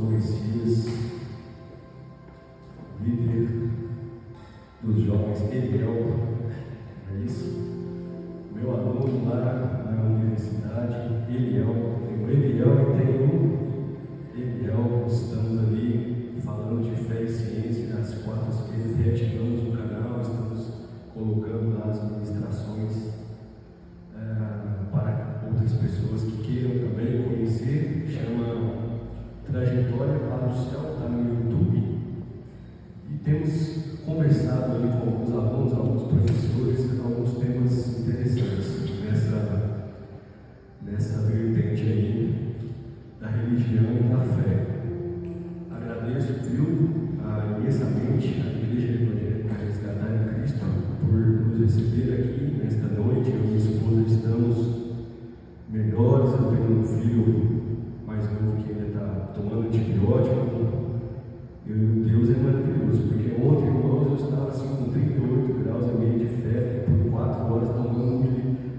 pastor Messias, líder dos jovens Eliel, é isso? Meu aluno lá na universidade, Eliel, tem o Eliel e tem o Eliel. Estamos ali falando de fé e ciência nas quartas-feiras, reativamos o canal, estamos colocando lá as ministrações para outras pessoas que queiram também conhecer. Chama Trajetória para o Céu, está no YouTube, e temos conversado ali com alguns alunos, alguns professores, alguns temas interessantes nessa vertente aí da religião e da fé. Agradeço, imensamente a Igreja Evangélica Resgatar em Cristo por nos receber aqui nesta noite. Eu e minha esposa estamos melhores. Eu tenho um filho mais novo que ainda está tomando antibiótico. Deus é maravilhoso, porque ontem, irmãos, eu estava assim com 38 graus e meio de febre por 4 horas tomando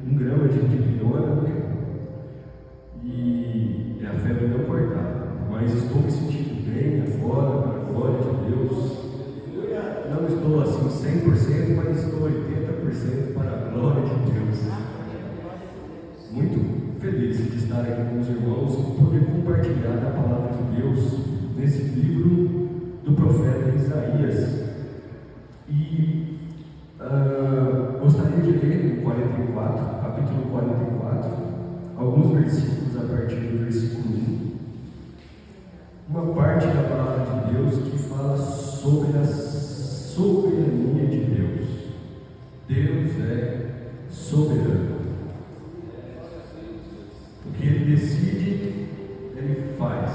1 grama de antibirona, e a febre não cortava, mas estou me sentindo bem agora, para a glória de Deus. Não estou assim 100%, mas estou 80% para a glória de Deus. Muito feliz de estar aqui com os irmãos e poder compartilhar a palavra de Deus nesse livro do profeta Isaías. E gostaria de ler no 44, capítulo 44, alguns versículos a partir do versículo 1. Uma parte da palavra de Deus que fala sobre a soberania de Deus. Deus é soberano. O que Ele decide, Ele faz.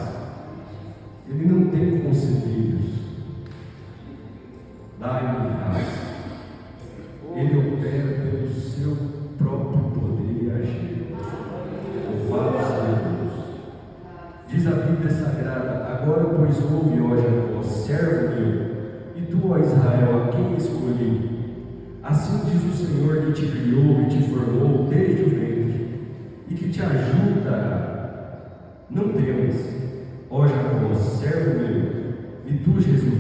Ele não tem conselheiros. Dá-lhe graça. Ele opera pelo seu próprio poder e agir. Louvado seja Deus. Diz a Bíblia Sagrada: agora, pois, ouve, ó Jacó, servo meu, e tu, ó Israel, a quem escolhi. Assim diz o Senhor, que te criou e te formou desde o ventre, e que te ajudará. Não temas, ó Jacó, servo meu, e tu, Jesus,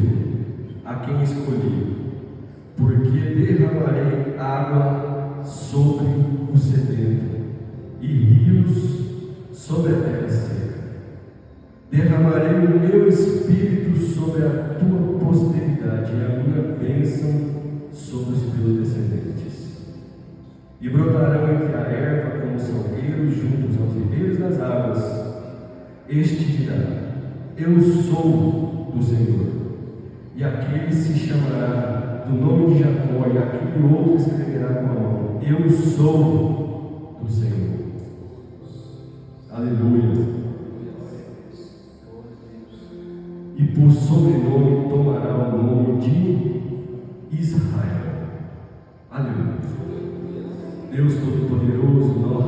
a quem escolhi, porque derramarei água sobre o sedento e rios sobre a terra seca. Derramarei o meu espírito sobre a tua posteridade e a minha bênção sobre os teus descendentes. E brotarão entre a erva como salgueiros juntos aos ribeiros das águas. Este dirá: eu sou do Senhor. E aquele se chamará do nome de Jacó, e aquele outro escreverá com a mão: eu sou do Senhor. Aleluia. E por sobrenome tomará o nome de Israel. Aleluia. Deus Todo-Poderoso, nós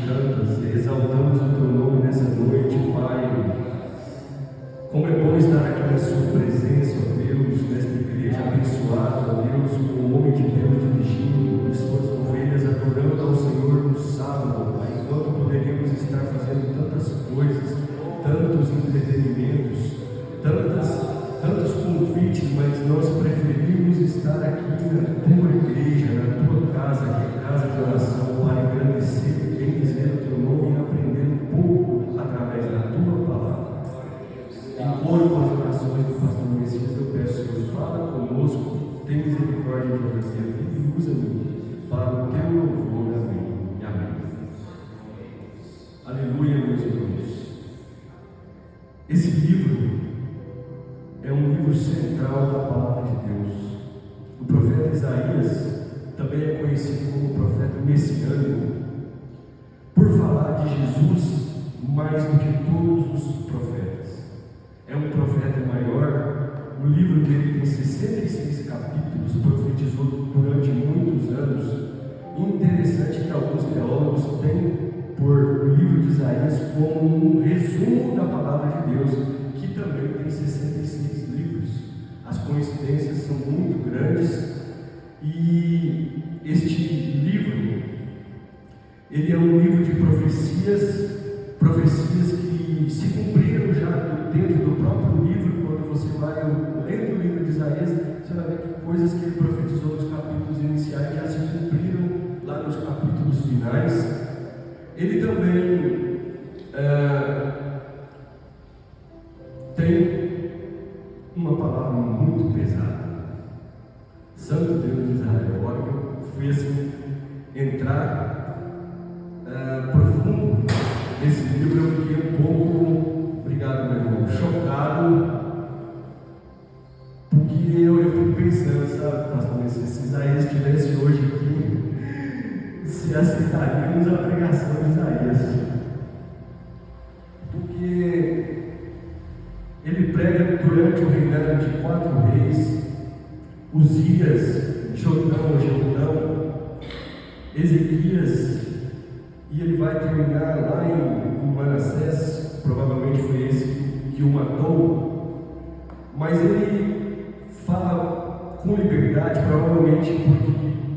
cantas, exaltamos o teu nome nessa noite, Pai. Como é bom estar aqui na sua presença, ó Deus, nesta igreja abençoada, ó Deus, com o homem de Deus dirigindo as suas ovelhas, adorando ao Senhor no sábado, Pai, enquanto poderíamos estar fazendo tantas coisas, tantos entretenimentos, tantos convites, mas nós preferimos estar aqui na tua igreja, na tua casa, que é casa de oração, para engrandecer e bendizer o teu nome e aprender um pouco através da tua palavra. Em coro com as orações do pastor Messias, eu peço, Senhor, fala conosco, tem misericórdia de nós e usa-me para o teu louvor. Amém. E amém. Aleluia, meus irmãos. Esse livro é um livro central da palavra de Deus. O profeta Isaías também é conhecido como profeta messiânico, por falar de Jesus mais do que todos os profetas. É um profeta maior. O livro dele tem 66 capítulos, profetizou durante muitos anos. Interessante que alguns teólogos têm por o livro de Isaías como um resumo da palavra de Deus, que também tem 66 livros. As coincidências são muito grandes, e este livro, ele é um livro de profecias que se cumpriram já dentro do próprio livro, quando você vai lendo o livro de Isaías, você vai ver que coisas que ele profetizou nos capítulos iniciais já se cumpriram lá nos capítulos finais. Ele também tem uma palavra muito pesada. Santo Deus de Israel. Agora que eu fui assim, entrar profundo nesse livro, eu fiquei um pouco, obrigado meu irmão, chocado, porque eu fico pensando, sabe, pastor, se Isaías estivesse hoje aqui, se aceitaríamos a pregação de Isaías, porque ele prega durante o reinado de 4 reis, Uzias, Jotão, Ezequias, e ele vai terminar lá em Manassés, provavelmente foi esse que o matou, mas ele fala com liberdade, provavelmente porque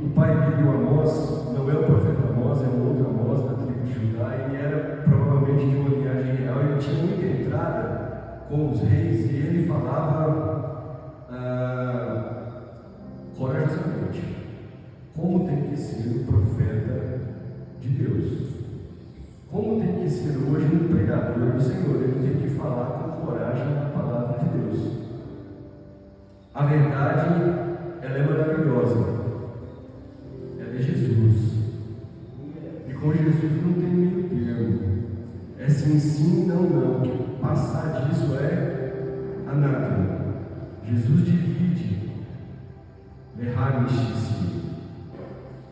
o pai dele, o Amós, não é o profeta Amós, é um outro Amós da tribo de Judá, ele era provavelmente de uma linhagem real, ele tinha muita entrada com os reis, e ele falava corajosamente como tem que ser o profeta de Deus, como tem que ser hoje um pregador do Senhor. Ele tem que falar com coragem a palavra de Deus. A verdade, ela é maravilhosa, ela é Jesus, e com Jesus não tem meio termo, é sim, não, passar disso é anátema. Jesus divide,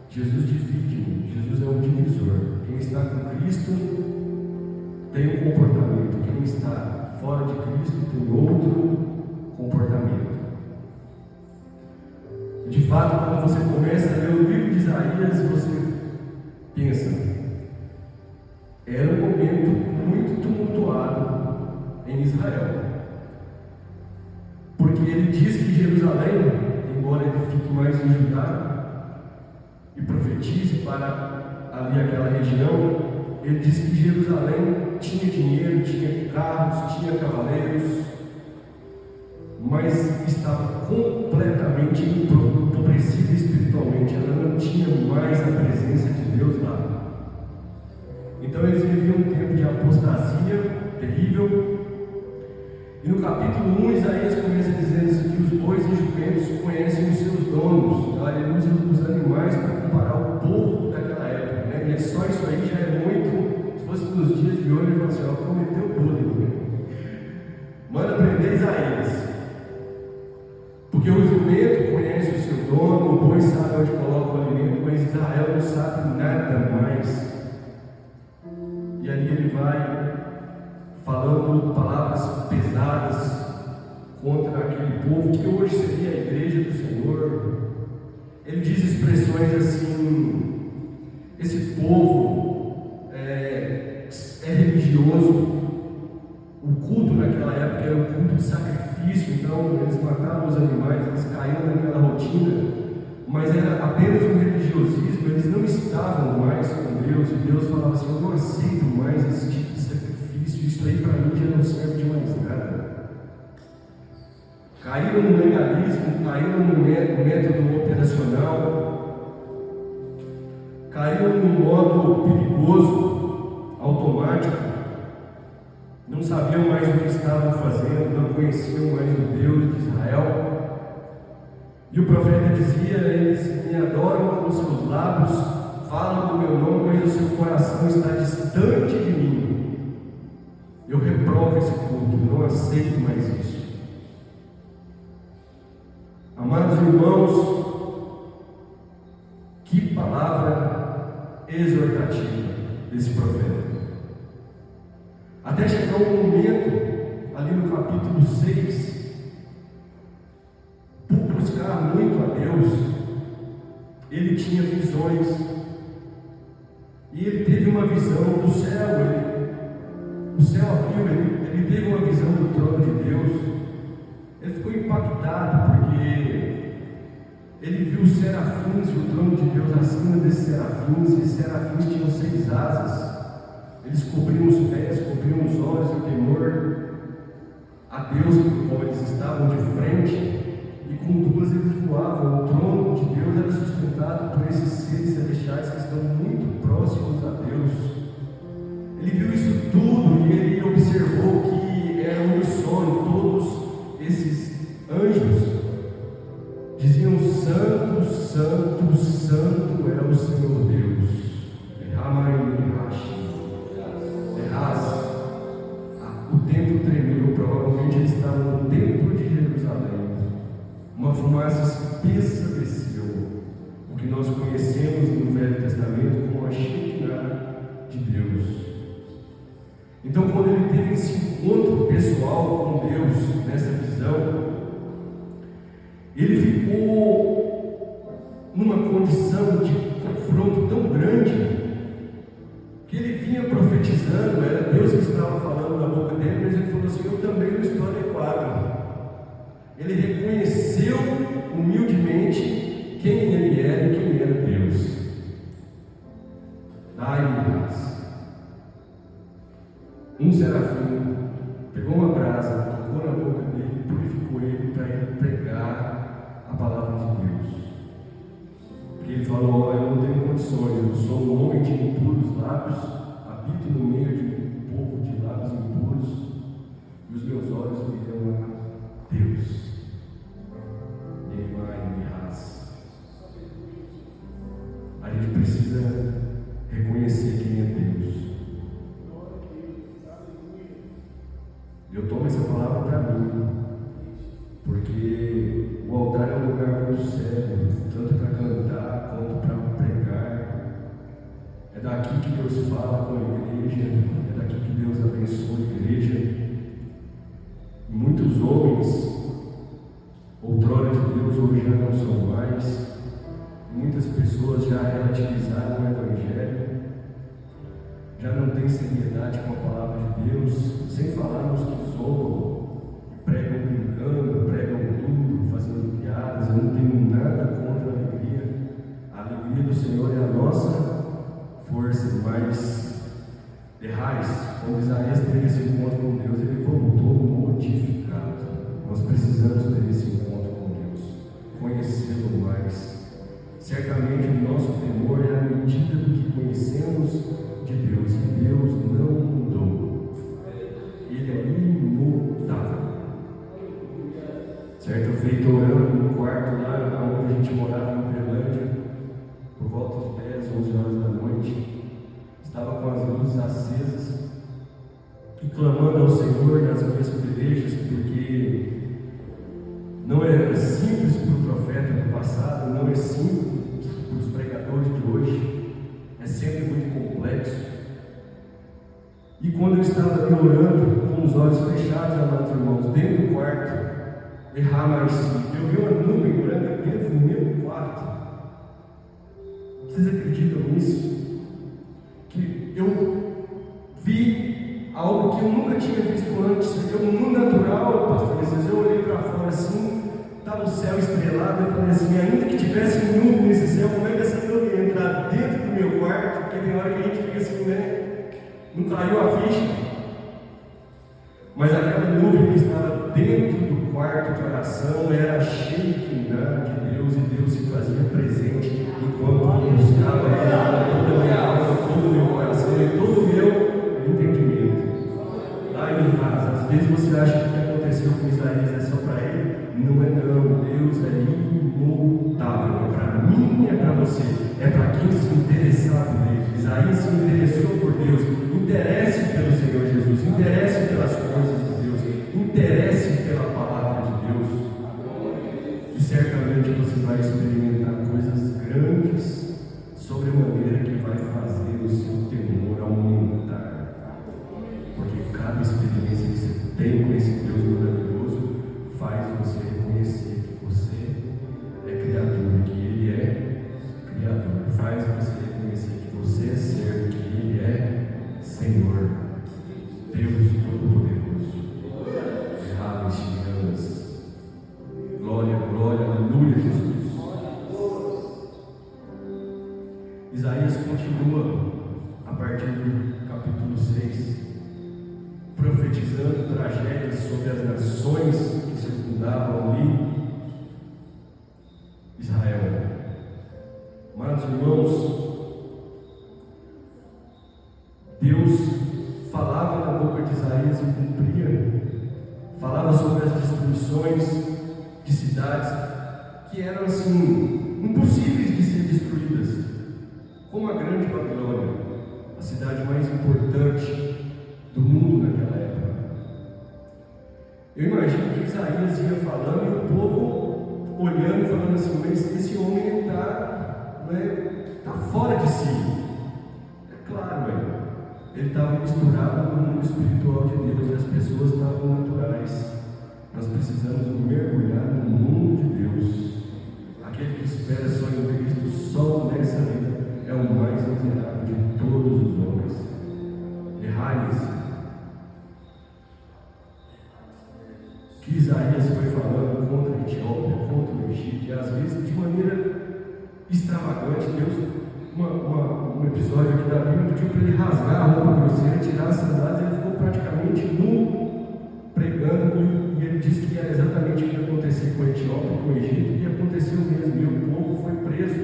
Jesus divide, Jesus é um divisor. Quem está com Cristo tem um comportamento, quem está fora de Cristo tem outro comportamento. De fato, quando você começa a ler o livro de Isaías, você pensa, era um momento muito tumultuado em Israel, porque ele diz que Jerusalém, embora ele fique mais em Judá e profetize para ali aquela região, ele diz que Jerusalém tinha dinheiro, tinha carros, tinha cavaleiros, mas estava completamente empobrecida espiritualmente, ela não tinha mais a presença de Deus lá. Então eles viviam um tempo de apostasia terrível. E no capítulo 1, Isaías começa dizendo que os bois e jumentos conhecem os seus donos. Ele usa os animais para comparar o povo daquela época, né? E só isso aí já é muito. Se fosse nos dias de hoje, ele fala assim: ó, prometeu tudo. Manda prender Isaías, porque o jumento conhece o seu dono, o boi sabe onde coloca o alimento, mas Israel não sabe nada mais. E ali ele vai falando palavras pesadas contra aquele povo que hoje seria a igreja do Senhor. Ele diz expressões assim: esse povo é religioso. O culto naquela época era um culto de sacrifício, então eles matavam os animais, eles caíam naquela rotina, mas era apenas um religiosismo. Eles não estavam mais com Deus, e Deus falava assim: eu não aceito mais esse tipo de sacrifício, isso aí para mim já não serve de mais nada. Caíram no legalismo, caíram no método operacional, caíram no modo perigoso, automático, não sabiam mais o que estavam fazendo, não conheciam mais o Deus de Israel. E o profeta dizia: eles me adoram com seus lábios, falam do meu nome, mas o seu coração está distante de mim. Eu reprovo esse culto, não aceito mais isso. Amados irmãos, que palavra exortativa desse profeta. Até chegar um momento, ali no capítulo 6, por buscar muito a Deus, ele tinha visões, e ele teve uma visão do céu, o céu abriu, ele teve uma visão do trono de Deus. Ele ficou impactado, porque ele viu os serafins, o trono de Deus acima desses serafins, e os serafins tinham 6 asas, eles cobriam os pés, cobriam os olhos, o temor. a Deus com o qual eles estavam de frente, e com duas eles voavam. O trono de Deus era sustentado por esses seres celestiais que estão muito próximos a Deus. Ele viu isso tudo e ele observou que era um sonho. Todos esses anjos diziam: Santo, Santo, Santo é o Senhor Deus. O templo tremeu, provavelmente eles estavam no templo de Jerusalém. Uma fumaça espessa desceu, o que nós conhecemos no Velho Testamento como a Shekinah de Deus. Então, quando ele teve esse encontro pessoal com Deus, nessa visão, ele ficou numa condição de confronto tão grande, que ele vinha profetizando, era Deus que estava falando na boca dele, mas ele falou assim: eu também não estou adequado. Ele reconheceu humildemente quem ele era e quem era Deus. Um serafim pegou uma brasa, tocou na boca dele e purificou ele para ele pregar a palavra de Deus. Porque ele falou: eu não tenho condições, eu sou um homem de impuros lábios, habito no meio de um povo de lábios impuros, e os meus olhos viram a Deus. A gente precisa reconhecer quem é Deus. Eu tomo essa palavra para mim, porque o altar é um lugar muito sério, tanto para cantar quanto para pregar. É daqui que Deus fala com a igreja, é daqui que Deus abençoa a igreja. E muitos homens, outrora de Deus, hoje já não são mais. Muitas pessoas já relativizaram o Evangelho, já não têm seriedade com a palavra de Deus, sem falar nos que zoam, pregam brincando, pregam tudo, fazendo piadas. Eu não tenho nada contra a alegria. A alegria do Senhor é a nossa força, mas quando Isaías teve esse encontro com Deus, ele voltou modificado. Nós precisamos ter esse encontro com Deus, conhecê-lo mais. Certamente o nosso temor é a medida do que conhecemos de Deus, e Deus não mudou. Ele é imutável. Certa feita, orando no quarto lá onde a gente morava em Uberlândia, por volta de 10, 11 horas da noite, estava com as luzes acesas e clamando ao Senhor nas minhas pelejas, porque não era simples para o profeta do passado, não é simples para os pregadores de hoje, é sempre muito complexo. E quando eu estava ali orando, com os olhos fechados, amados irmãos, dentro do quarto, eu vi uma nuvem branca dentro do meu quarto. Vocês acreditam nisso? Que eu vi algo que eu nunca tinha visto antes. Eu, no natural, pastor, às vezes eu olhei para fora assim, estava o céu estrelado, eu falei assim: ainda que tivesse nuvem nesse céu, como é que essa nuvem ia entrar dentro do meu quarto? Porque tem hora que a gente fica assim, né? Não caiu a ficha. Mas aquela nuvem que estava dentro do quarto de oração era cheia de Deus, e Deus se fazia presente enquanto eu buscava toda a minha alma, todo o meu coração e todo o meu entendimento. Lá em casa, às vezes você acha que o que aconteceu com Isaías é só para ele. Não é não, Deus é imutável, é para mim, é para você, é para quem se interessar por Ele. Isaías se interessou por Deus. Interesse pelo Senhor Jesus, interesse pelas coisas de Deus, interesse pela palavra de Deus, e certamente você vai experimentar coisas grandes, sobremaneira, que vai fazer o seu temor aumentar, porque cada experiência que você tem com esse Deus maravilhoso faz você reconhecer que você é criatura, que Ele é Criador, faz você reconhecer que você é servo, que Ele é Senhor, Deus Todo-Poderoso. Glória, glória, aleluia, Jesus. Isaías continua a partir do capítulo 6, profetizando tragédias sobre as nações que circundavam ali Israel. Amados irmãos, Deus falava na boca de Isaías e cumpria. Falava sobre as destruições de cidades que eram assim impossíveis de ser destruídas, como a Grande Babilônia, a cidade mais importante do mundo naquela época. Eu imagino que Isaías ia falando e o povo olhando e falando assim: mas esse homem está fora de si. É claro, ele estava misturado no mundo espiritual de Deus e as pessoas estavam naturais. Nós precisamos mergulhar no mundo de Deus. Aquele que espera só em Cristo, só nessa vida, é o mais miserável de todos os homens. Errai-se. Que Isaías foi falando contra a Etiópia, contra o Egito, e às vezes de maneira extravagante. Deus, um episódio aqui da Bíblia, pediu para ele rasgar a roupa grosseira, tirar as sandálias, ele ficou praticamente nu, pregando, e ele disse que era exatamente o que ia acontecer com a Etiópia, com o Egito, e aconteceu mesmo, e o povo foi preso,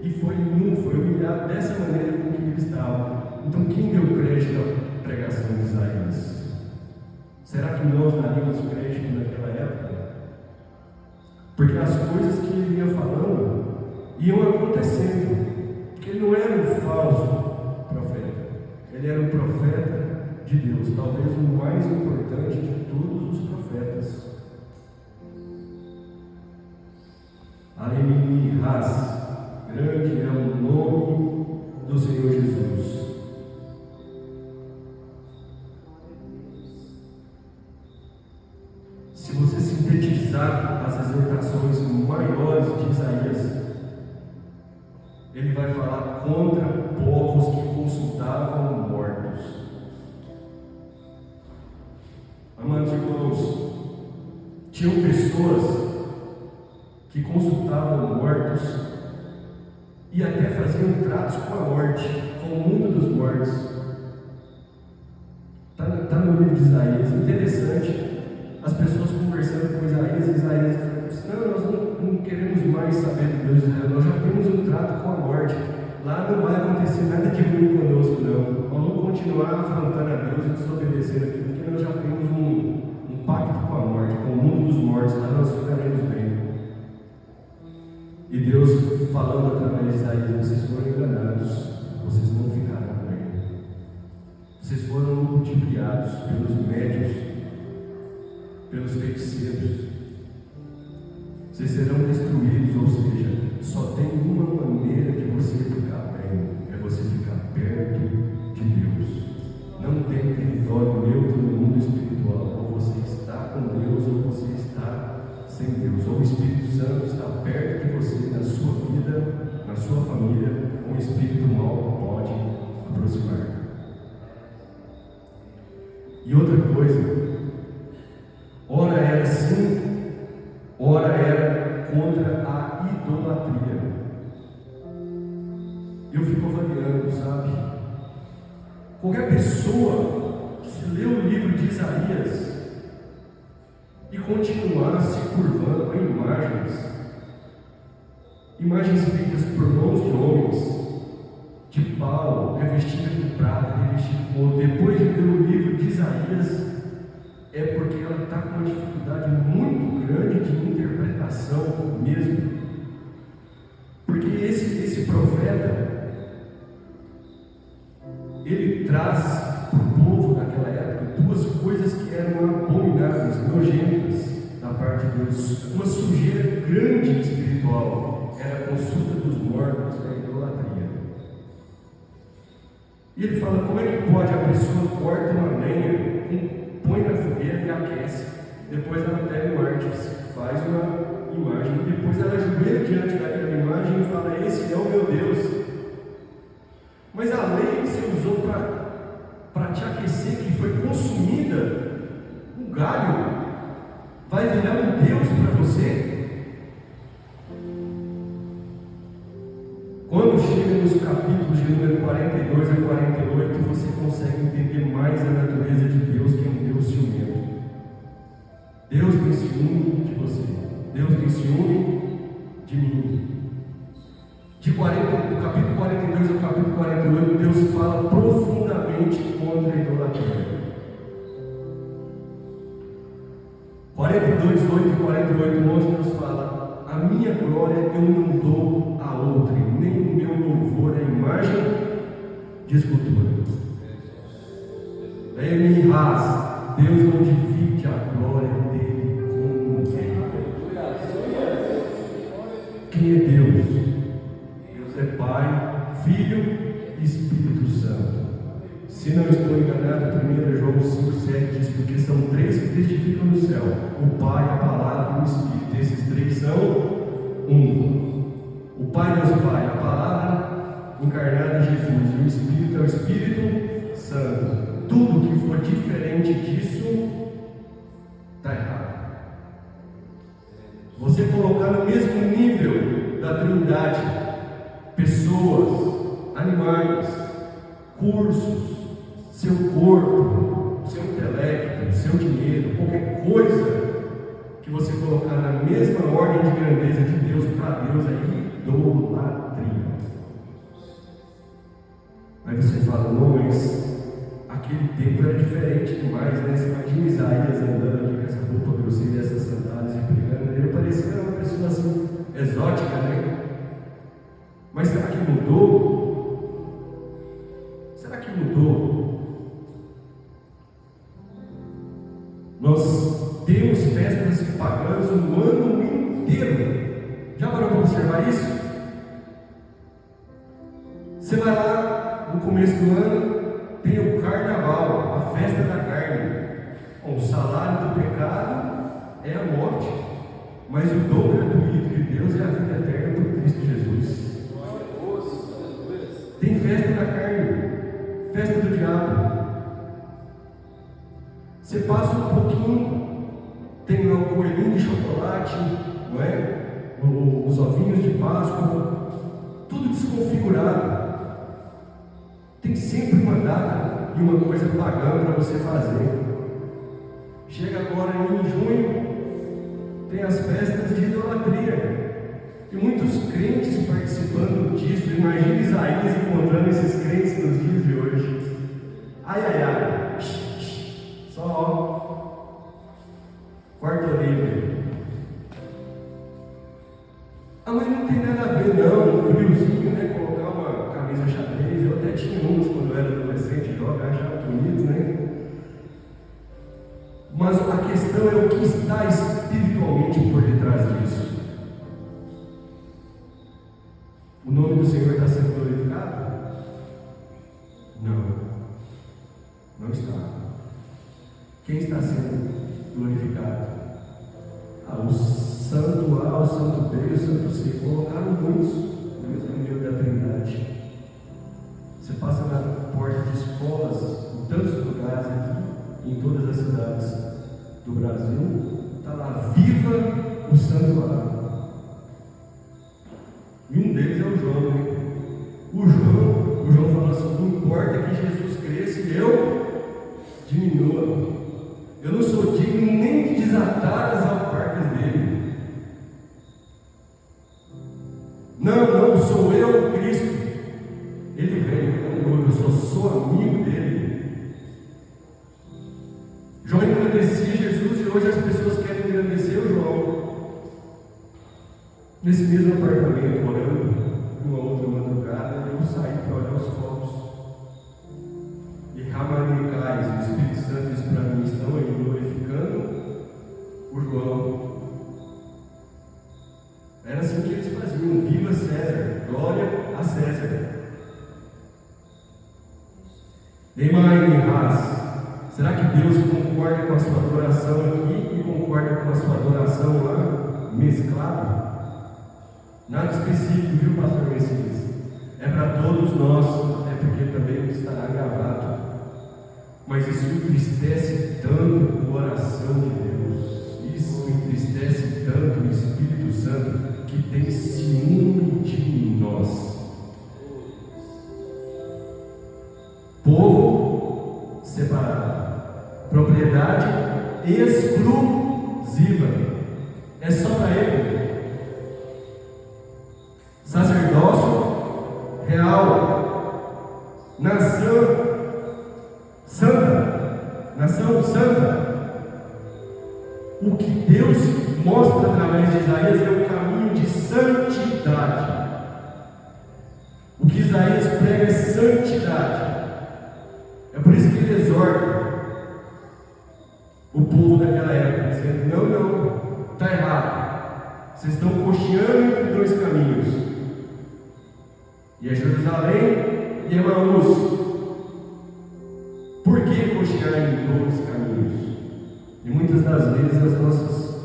e foi nu, foi humilhado dessa maneira com que ele estava. Então quem deu crédito à pregação de Isaías? Será que nós daríamos crédito naquela época? Porque as coisas que ele ia falando iam acontecendo. Porque ele não era um falso profeta, ele era um profeta de Deus, talvez o mais importante de todos os profetas. Aleminirás, grande é o nome do Senhor Jesus. Se você sintetizar as exortações maiores de Isaías, ele vai falar contra povos que consultavam mortos. Amados irmãos, tinham pessoas que consultavam mortos e até faziam tratos com a morte, com o mundo dos mortos. Está no livro de Isaías. Interessante, as pessoas conversando com Isaías disse: não, nós não queremos mais saber de Deus de Israel, nós já temos um trato com a morte, lá não vai acontecer nada de ruim conosco não, nós vamos continuar afrontando a Deus e desobedecendo aquilo, porque nós já temos um pacto com a morte, com o mundo dos mortos, lá nós ficaremos bem. E Deus falando através de Isaías: vocês foram enganados, vocês não ficarão bem, vocês foram ludibriados pelos médios, pelos feiticeiros, vocês serão destruídos. Ou seja, só tem uma maneira de você ficar bem, é você ficar perto de Deus. Não tem território neutro no mundo espiritual. Ou você está com Deus ou você está sem Deus. Ou o Espírito Santo está perto de você, na sua vida, na sua família, ou o Espírito mal pode aproximar. E outra coisa, ora era sim, ora era contra a idolatria. Eu fico avaliando, sabe? Qualquer pessoa que lê o livro de Isaías e continuar se curvando a imagens feitas por mãos de homens, de pau, revestida com prata, revestida com ouro, depois de ler o livro de Isaías, é porque ela está com uma dificuldade muito grande de interpretação mesmo. Porque esse profeta, ele traz para o povo naquela época duas coisas que eram abomináveis, nojentas da parte de Deus. Uma sujeira grande espiritual era a consulta dos mortos, a idolatria. E ele fala: como é que pode a pessoa corta uma lenha, põe na fogueira e aquece, depois ela pega um artífice, faz uma imagem, e depois ela ajoelha diante daquela imagem e fala: esse é o meu Deus. Mas a lei que você usou para te aquecer, que foi consumida, o galho, vai virar um Deus para você? Quando chega nos capítulos de número 42 a 48, você consegue entender mais a natureza de Deus, que é um Deus ciumento. ciúme de mim. Do capítulo 42 ao capítulo 48, Deus fala profundamente contra a idolatria. 42, 8 e 48, 11, Deus fala: a minha glória eu não dou a outra, nem o meu louvor à imagem de escultura. Deus não divide a glória dele com ninguém. Quem é Deus? Deus é Pai, Filho e Espírito Santo. Se não estou enganado, 1 João 5,7 diz: porque são três que testificam no céu: o Pai, a Palavra e o Espírito. Esses três são um. O Pai é Deus Pai, a Palavra encarnada em Jesus, e o Espírito é o Espírito Santo. Tudo que for diferente disso está errado. Você colocar no mesmo nível da Trindade pessoas, animais, cursos, seu corpo, seu intelecto, seu dinheiro, qualquer coisa que você colocar na mesma ordem de grandeza de Deus, para Deus, é idolatria. Aí você fala: não, mas aquele tempo era diferente demais, né? Você imagina Isaías andando aqui com essa roupa grosseira e essas sandálias e pregando. Ele parecia uma pessoa assim, exótica, né? Mas será que mudou? Será que mudou? Nós temos festas pagãs o ano inteiro. Já parou para observar isso? Você vai lá no começo do ano, tem o carnaval, a festa da carne. Bom, o salário do pecado é a morte, mas o dom gratuito de Deus é a vida eterna por Cristo Jesus. Tem festa da carne, festa do diabo. Você passa um pouquinho, tem lá o coelhinho de chocolate, não é? Os ovinhos de Páscoa, tudo desconfigurado. Tem sempre uma data e uma coisa pagã para você fazer. Chega agora em junho, tem as festas de idolatria. E muitos crentes participando disso. Imagina Isaías encontrando esses crentes nos dias de hoje. Ai, ai, ai. Só quarto orelha. Ah, mas não tem nada a ver não. Um friozinho, né? Colocar uma camisa xadrez. Eu até tinha uns quando eu era adolescente, jovem, achava bonito, né? Mas a questão é o que está espiritualmente por detrás disso. O nome do Senhor está sendo glorificado? Não. Não está. Quem está sendo glorificado? O santo A, o santo B, o santo C. Colocaram muitos no mesmo nível da Trindade. Você passa na porta de escolas, em tantos lugares aqui, em todas as cidades do Brasil, está lá: viva o santo A. E um deles é o João, né? O João fala assim: não importa que Jesus cresça e eu diminua. Eu não sou digno nem de desatar as alparcas dele. Não, sou eu, Cristo. Ele vem, eu sou amigo dele. João engrandecia Jesus e hoje as pessoas querem engrandecer o João. Nesse mesmo apartamento, orando, uma outra madrugada, eu saí para olhar os fogos. E Ramanicais, o Espírito Santo disse para mim: estão aí glorificando o João. Era assim que eles faziam: viva César, glória a César. Será que Deus concorda com a sua adoração aqui e concorda com a sua adoração lá, mesclado? Nada específico, viu, pastor Messias? É para todos nós, até porque também estará gravado. Mas isso entristece tanto o coração de Deus, isso entristece tanto o Espírito Santo, que tem ciúme de nós. Povo separado, propriedade exclusiva, é só para ele. santa. O que Deus mostra através de Isaías é o caminho de santidade. O que Isaías prega é santidade. É por isso que ele exorta o povo daquela época, dizendo: não, está errado. Vocês estão cocheando entre dois caminhos. E é Jerusalém e Emaús. Por que cochear em dois caminhos? E muitas das vezes as nossas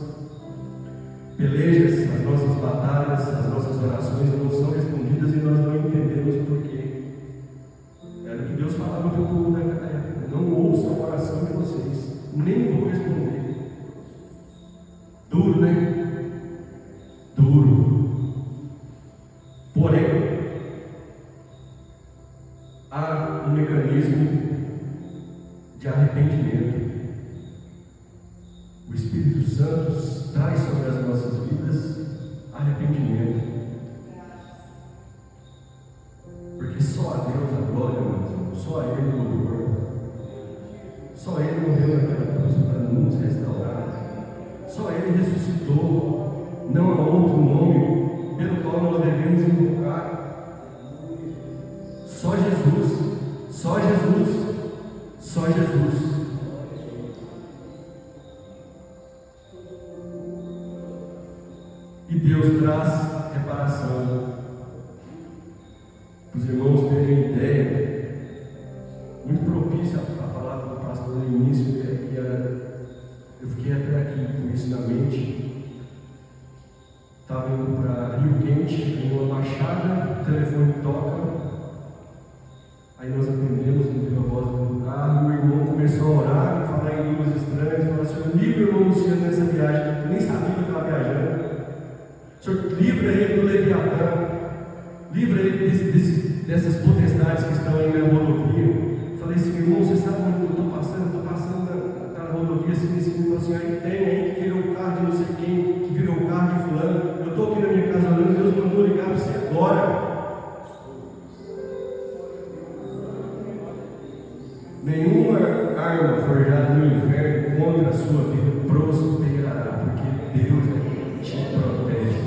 pelejas, as nossas batalhas, as nossas orações não são respondidas e nós não entendemos por quê. Era o que Deus falava para o povo naquela época: não ouçam a oração de vocês, nem vou responder. Duro, né? Duro. Porém, há um mecanismo de arrependimento. O Espírito Santo traz sobre as nossas vidas arrependimento. Porque só a Deus a glória, meu irmão, só a Ele o louvor. Só Ele morreu naquela cruz para nos restaurar. Só Ele ressuscitou. Não há outro nome pelo qual nós devemos invocar. Só Jesus. Só Jesus. Só Jesus. E Deus traz reparação. Os irmãos terem ideia, muito propícia a palavra do pastor no início, eu fiquei até aqui com isso na mente. Estava indo para Rio Quente, em uma baixada, o telefone toca. Aí nós atendemos no voz do carro, e o irmão começou a orar, a falar em línguas estranhas, falou: Senhor, livra o irmão Luciano nessa viagem. Eu nem sabia que eu estava viajando. Senhor, livra ele do Leviatã, livra ele dessas potestades que estão aí na rodovia. Falei assim: irmão, você sabe onde eu estou passando? Estou passando na rodovia, assim, ele falou assim: aí tem aí que virou o carro de não sei quem, que virou o carro de fulano. Eu estou aqui na minha casa orando, Deus mandou ligar para você agora. Nenhuma arma forjada no inferno contra a sua vida prosperará, porque Deus é quem te protege.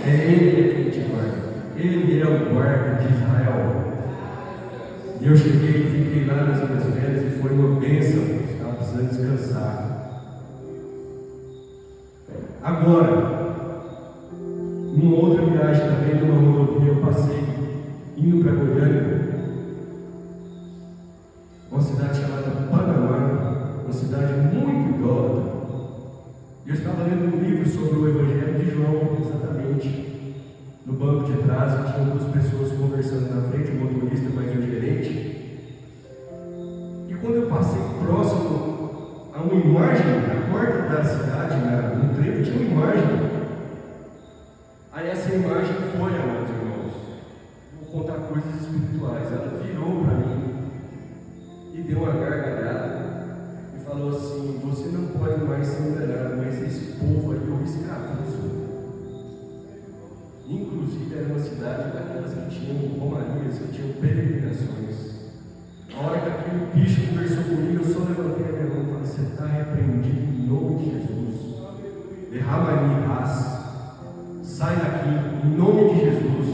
É Ele quem te guarda. Ele é o guarda de Israel. E eu cheguei, fiquei lá nas minhas férias e foi uma bênção. Estava precisando descansar. Agora, numa outra viagem também, numa rodovia, eu passei indo para Goiânia. Uma cidade chamada Panamá, uma cidade muito idólatra. E eu estava lendo um livro sobre o Evangelho de João, exatamente. No banco de trás, tinha duas pessoas conversando na frente, o motorista mais o gerente. E quando eu passei próximo a uma imagem, na porta da cidade, no trevo, tinha uma imagem. Aí essa imagem foi, amados irmãos, vou contar coisas espirituais. Ela virou para mim e deu uma gargalhada e falou assim: você não pode mais ser enganado, mas esse povo aí eu escravizo. Inclusive era uma cidade daquelas que tinham romarias, que tinham peregrinações. A hora que aquele bicho conversou comigo, eu só levantei a minha mão e falei: você está repreendido em nome de Jesus. Derrama-me raça. Sai daqui, em nome de Jesus.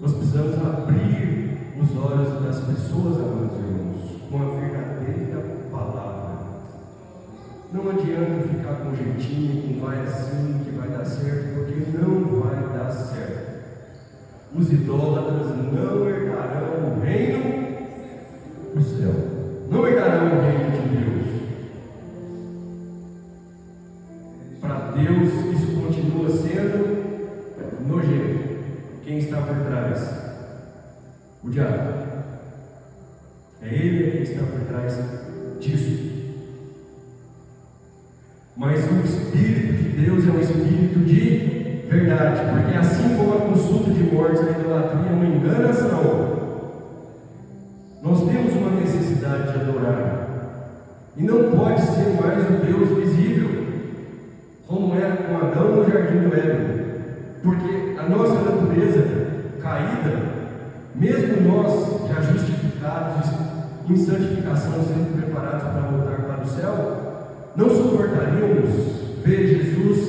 Nós precisamos abrir os olhos das pessoas, amados irmãos, com a verdadeira palavra. Não adianta ficar com jeitinho, com vai assim, que vai dar certo, porque não vai dar certo. Os idólatras não herdarão o reino do céu, não herdarão o reino de Deus. Para Deus, isso continua sendo nojento. Quem está por trás? O diabo. É ele quem está por trás disso. Mas o Espírito de Deus é um Espírito de verdade, porque assim como a consulta de mortes e a idolatria é uma enganação, nós temos uma necessidade de adorar, e não pode ser mais o Deus visível, como era com Adão no jardim do Éden, porque a nossa natureza caída, mesmo nós já justificados, em santificação, sendo preparados para voltar para o céu, não suportaríamos ver Jesus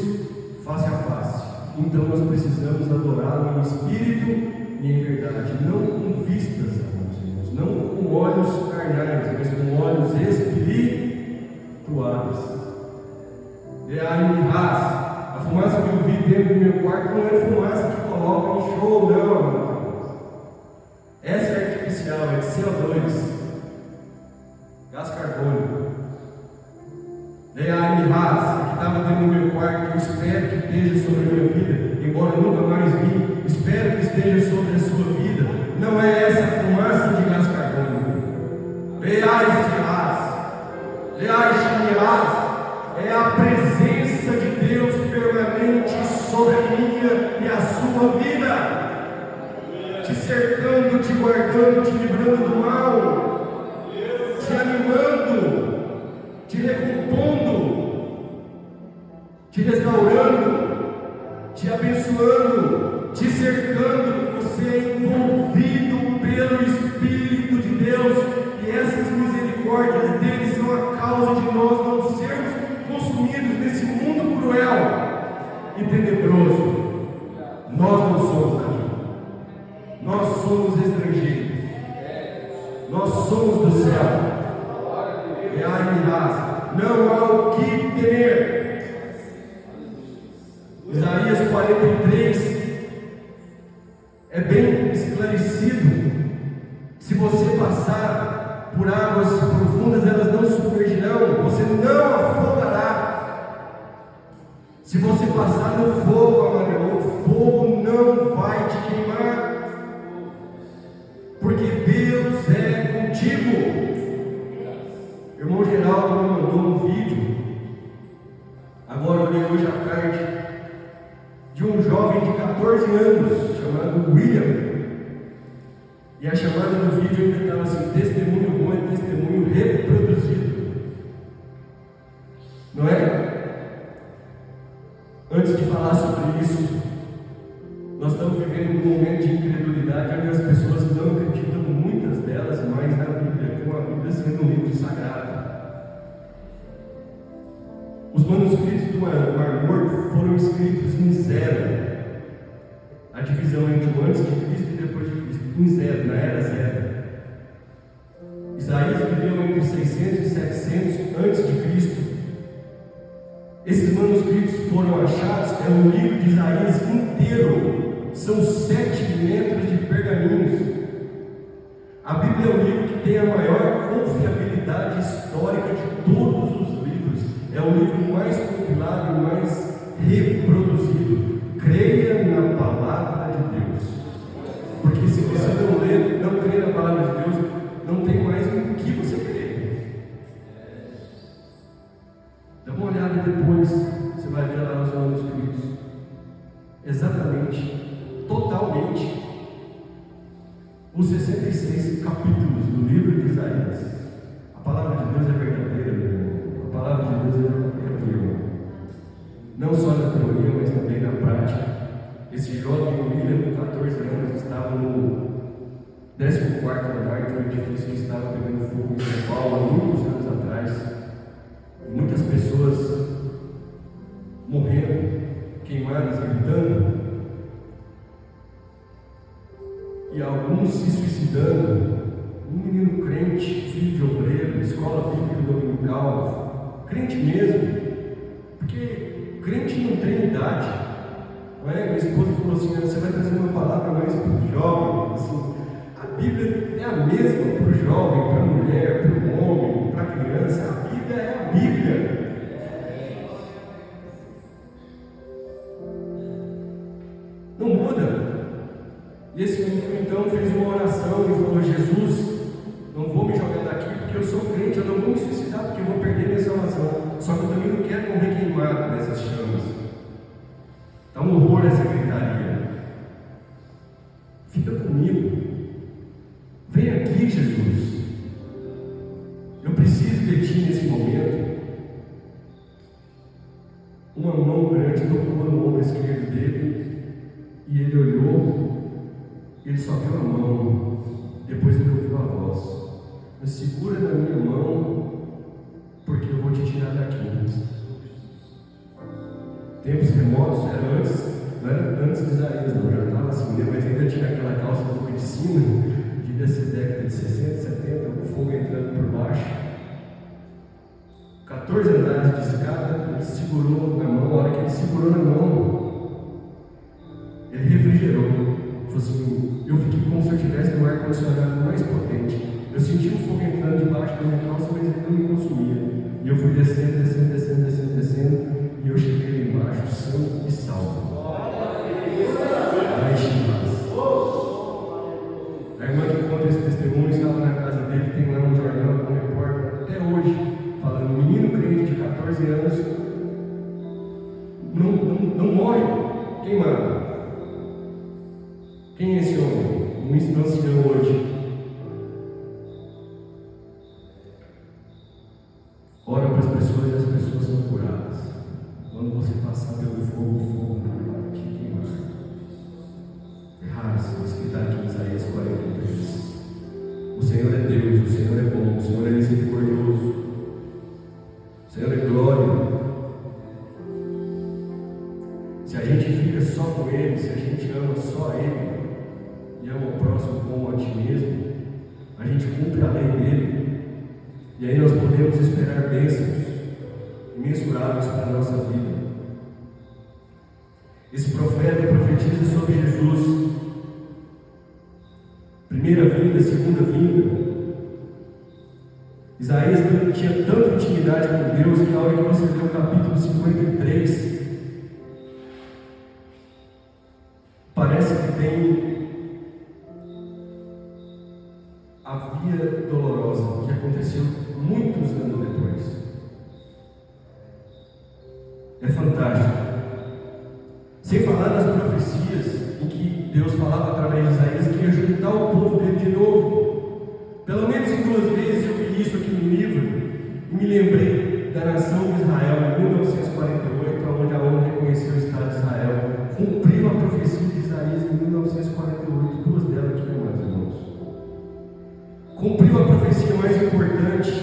face a face. Então nós precisamos adorá-lo em espírito e em verdade, não com vistas, irmãos, não com olhos carnais, mas com olhos espirituais. A fumaça que eu vi dentro do meu quarto não é fumaça que coloca em show, não. Essa é artificial, é de CO2, gás carbônico. Que estava dentro do meu quarto, que eu espero que esteja sobre a minha vida, embora eu nunca mais vi, espero que esteja sobre a sua vida. Não é essa fumaça de gás carbônico. É a presença de Deus permanente sobre a minha e a sua vida, te cercando, te guardando, te livrando do mal, te animando, te recompondo, te restaurando, te abençoando, te cercando. Você é envolvido pelo Espírito de Deus, e essas misericórdias dele são a causa de nós não sermos consumidos nesse mundo cruel e tenebroso. Nós não somos daqui, nós somos estrangeiros, nós somos do céu. Não há o que temer. Isaías 43 é bem esclarecido. Se você passar por águas profundas, elas não submergirão, você não afogará. Se você passar no fogo, amado, o fogo não vai te queimar, porque Deus é contigo. Irmão Geraldo me mandou um vídeo, agora eu li hoje à tarde, de um jovem de 14 anos, chamado William. E a chamada do vídeo ainda estava assim: testemunho bom é testemunho reproduzido. Não é? Antes de falar sobre isso, nós estamos vivendo um momento de incredulidade onde as pessoas não acreditam, muitas delas, mais na Bíblia, com a Bíblia sendo um livro sagrado. Os manuscritos do Mar Morto foram escritos em zero. A divisão entre o antes de Cristo e depois de Cristo, em zero, na era zero. Isaías viveu entre 600 e 700 antes de Cristo. Esses manuscritos foram achados, é o livro de Isaías inteiro, são 7 metros de pergaminhos. A Bíblia é o livro que tem a maior confiabilidade histórica de todos os livros. É o livro mais compilado e mais reproduzido. Creia na palavra de Deus, porque se você não ler, não crê na palavra de Deus, não tem mais o que você crer. Dá uma olhada depois, você vai ver lá nos manuscritos, exatamente, totalmente, os 66 capítulos do livro de Isaías. A palavra de Deus é verdadeira, meu irmão. A palavra de Deus é verdadeira, meu irmão. Não só na teoria, mas também na prática. Esse jovem William, com 14 anos, estava no 14º andar de um edifício que estava pegando fogo em São Paulo há muitos anos atrás. Muitas pessoas morrendo, queimadas, gritando, e alguns se suicidando. Um menino crente, filho de obreiro, escola bíblica dominical, crente mesmo, porque crente não tem idade, não é? Minha esposa falou assim: você vai trazer uma palavra mais para o jovem. Assim, a Bíblia é a mesma para o jovem, para a mulher, para o homem, para a criança. A Bíblia é a Bíblia. Não muda. E esse menino então fez uma oração e falou: Jesus, não vou me jogar daqui porque eu sou crente, eu não vou me suicidar porque eu vou perder minha salvação. Só que eu também não quero morrer queimado nessas chamas. Está um horror essa gritaria. Fica comigo. Vem aqui, Jesus. Eu preciso de ti nesse momento. Uma mão grande tocou no ombro esquerdo dele e ele olhou. Ele só viu a mão, depois ele ouviu a voz. segura na minha mão, porque eu vou te tirar daqui. Tempos remotos, era antes de Isaías, não, já estava assim, né? Mas ainda tinha aquela calça um pouco de cima, devia ser década de 60, 70, o fogo entrando por baixo. 14 andares de escada, ele segurou na mão. A hora que ele segurou na mão, ele refrigerou. Falou assim, eu fiquei como se eu estivesse no ar-condicionado mais potente. Eu senti o fogo entrando debaixo da minha calça, mas ele não me consumia. E eu fui descendo, e eu cheguei lá embaixo, são e salvo. A irmã que conta esse testemunho estava na casa dele, tem lá um jornal com um repórter até hoje, falando, um menino crente de 14 anos não morre. Quem manda? Quem é esse homem? Um ancião hoje. Ora para as pessoas e as pessoas são curadas. Quando você passar pelo fogo, o fogo não vai te queimar. É raro isso que está aqui em Isaías 43. O Senhor é Deus, o Senhor é bom, o Senhor é misericordioso, o Senhor é glória. Se a gente fica só com Ele, se a gente ama só Ele e ama o próximo como a ti mesmo, a gente cumpre a lei dele. E aí nós podemos esperar bênçãos imensuráveis para a nossa vida. Esse profeta profetiza sobre Jesus. Primeira vinda, segunda vinda. Isaías tinha tanta intimidade com Deus que a hora que você lê o capítulo 53, parece que tem a via dolorosa que aconteceu muitos anos depois. É fantástico. Sem falar nas profecias em que Deus falava através de Isaías que ia juntar o povo dele de novo. Pelo menos em 2 vezes eu vi isso aqui no livro e me lembrei da nação de Israel em 1948, onde a ONU reconheceu o Estado de Israel. Cumpriu a profecia de Isaías em 1948, 2 delas aqui, meus irmãos. Cumpriu a profecia mais importante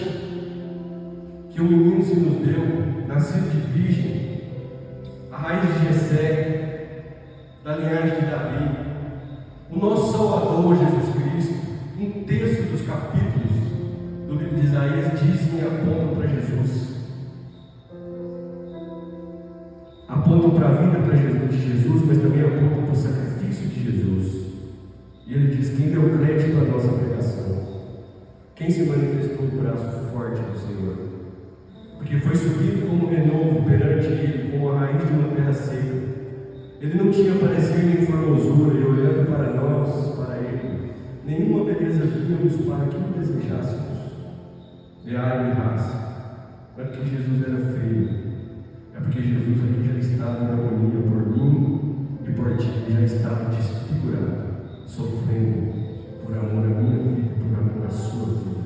que o menino se nos deu, nascido de virgem, a raiz de Jessé, da linhagem de Davi, o nosso Salvador Jesus Cristo. Um terço dos capítulos do livro de Isaías dizem e apontam para Jesus, apontam para a vida de Jesus, mas também apontam para o sacrifício de Jesus. E ele diz: quem deu crédito à nossa pregação? Quem se manifestou o braço forte do Senhor? Porque foi subido como renovo perante ele, como a raiz de uma terra seca. Ele não tinha parecer nem formosura, e olhando para nós, para ele, nenhuma beleza víamos para que o desejássemos. E raça. Não é porque Jesus era feio, é porque Jesus aqui já estava em harmonia por mim e por ti, já estava desfigurado, sofrendo por amor à minha vida, por amor à sua vida.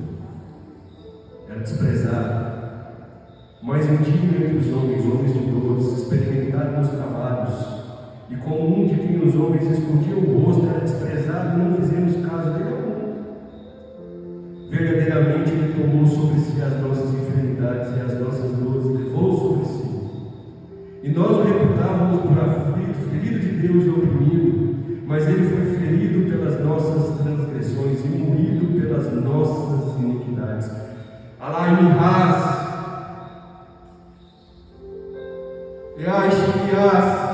Era desprezado, mas indigno entre os homens de dores, experimentado nos trabalhos, e como um de quem os homens escondiam o rosto, era desprezado, não fizemos caso dele algum. Verdadeiramente ele tomou sobre si as nossas enfermidades e as nossas dores levou sobre si. E nós o reputávamos por aflito, ferido de Deus e oprimido, mas ele foi ferido pelas nossas transgressões e moído pelas nossas iniquidades. Alai-me-ras, Eai-Shimias,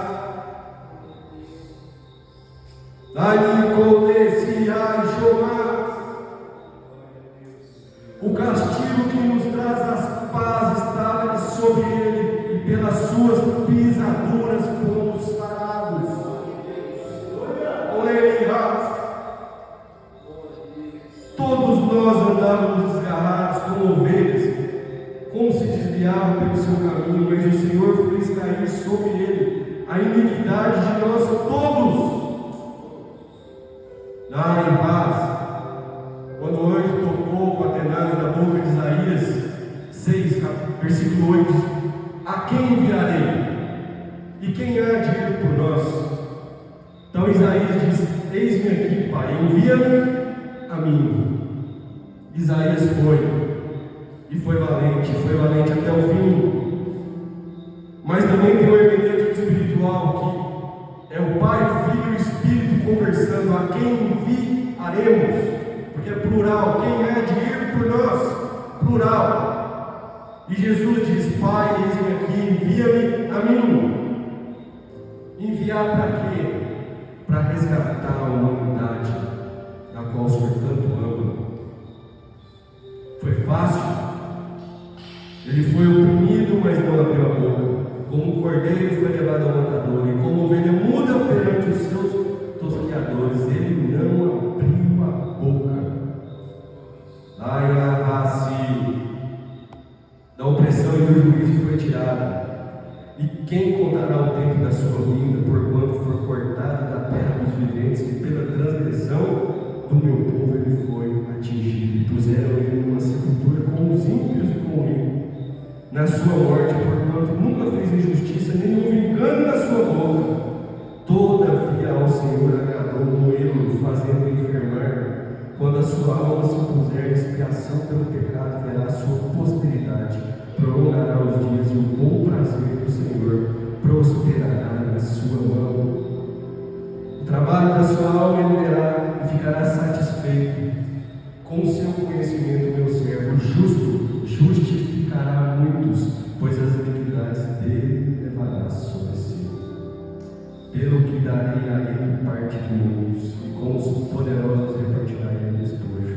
o castigo que nos traz as paz estava sobre ele, e pelas suas pisaduras fomos sarados. Todos nós andávamos desgarrados como ovelhas, como se desviava pelo seu caminho, mas o Senhor fez cair sobre ele a iniquidade de nós todos. Dai paz. Quando o anjo tocou com a tenaz na boca de Isaías 6, versículo 8, a quem enviarei? E quem há de ir por nós? Então Isaías diz: eis-me aqui, Pai, envia-me a mim. Isaías foi valente até o fim. Mas também tem um hermenêutico espiritual que é o Pai, Filho e o Espírito conversando. A quem enviaremos? Porque é plural. Quem há de ir por nós? Plural. E Jesus diz: Pai, eis-me aqui, envia-me a mim. Enviar para quê? Para resgatar a humanidade, da qual o Senhor tanto ama. Foi fácil? Ele foi oprimido, mas não abriu a boca. Como um cordeiro foi levado ao matador, e como ovelha muda perante os seus tosqueadores, ele não abriu a boca. Ai, a raça da opressão e do juízo foi tirada. E quem contará o tempo da sua vinda, porquanto for cortado da terra dos viventes, e pela transgressão do meu povo ele foi atingido. E puseram ele numa sepultura com os ímpios e com o rico. Na sua morte, porquanto nunca fez injustiça, nem houve engano na sua boca. Todavia ao Senhor agradou moê-lo, fazendo enfermar. Quando a sua alma se puser em expiação pelo pecado, verá a sua posteridade, prolongará os dias, e o bom prazer do Senhor prosperará na sua mão. O trabalho da sua alma ele verá e ficará satisfeito. Com o seu conhecimento, meu servo justo justificará muitos, pois as iniquidades dele levará sobre si. Pelo que darei a ele parte de muitos, e com os poderosos repartirá ele despojo,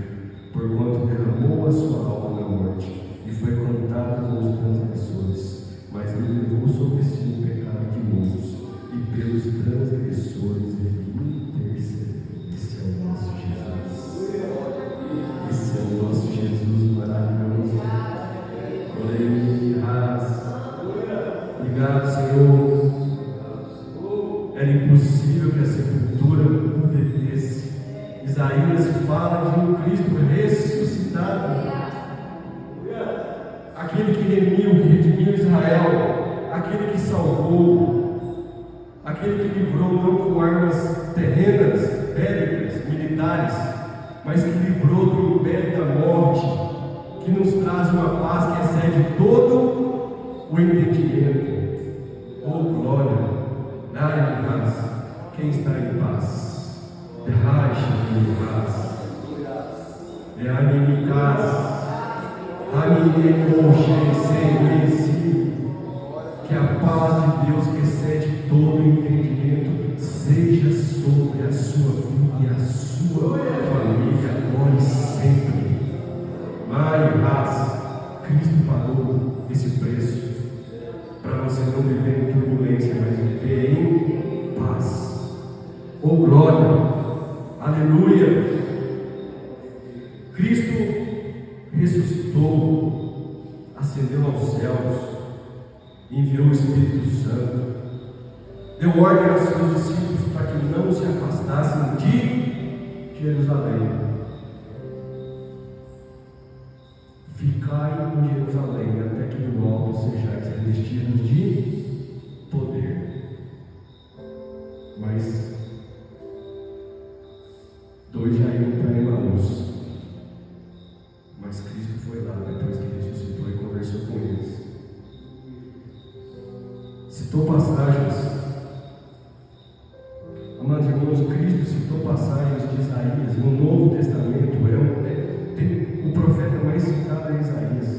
porquanto derramou a sua alma na morte, e foi contado com os transgressores, mas ele levou sobre si o pecado de muitos, e pelos transgressores ele intercedeu. Esse é o nosso Jesus. Esse é o nosso Jesus maravilhoso. Obrigado, Senhor. Era impossível que a sepultura bebesse. Isaías fala de um Cristo ressuscitado, aquele que redimiu Israel, aquele que salvou, aquele que livrou não com armas terrenas, bélicas, militares, mas que livrou do império da morte, que nos traz uma paz que excede todo o entendimento. Oh glória! Dai-me paz. Quem está em paz? Derrache-me em paz. Derrache-me em paz. Que a paz de Deus, que excede todo o entendimento, seja sobre a sua vida e a sua família, agora e sempre. Vai em paz. Cristo pagou esse preço para você não viver em turbulência, mas viver em paz. Oh glória! Aleluia! Cristo ressuscitou, ascendeu aos céus, enviou o Espírito Santo, deu ordem aos seus discípulos para que não se afastassem de Jerusalém. Ficai em Jerusalém até que do alto sejais revestidos de poder. Mas dois já iam para Emaús. Mas Cristo foi lá depois que ressuscitou e conversou com eles. Citou passagens. Amados irmãos, Cristo citou passagens de Isaías no Novo Testamento. O profeta mais citado é Isaías.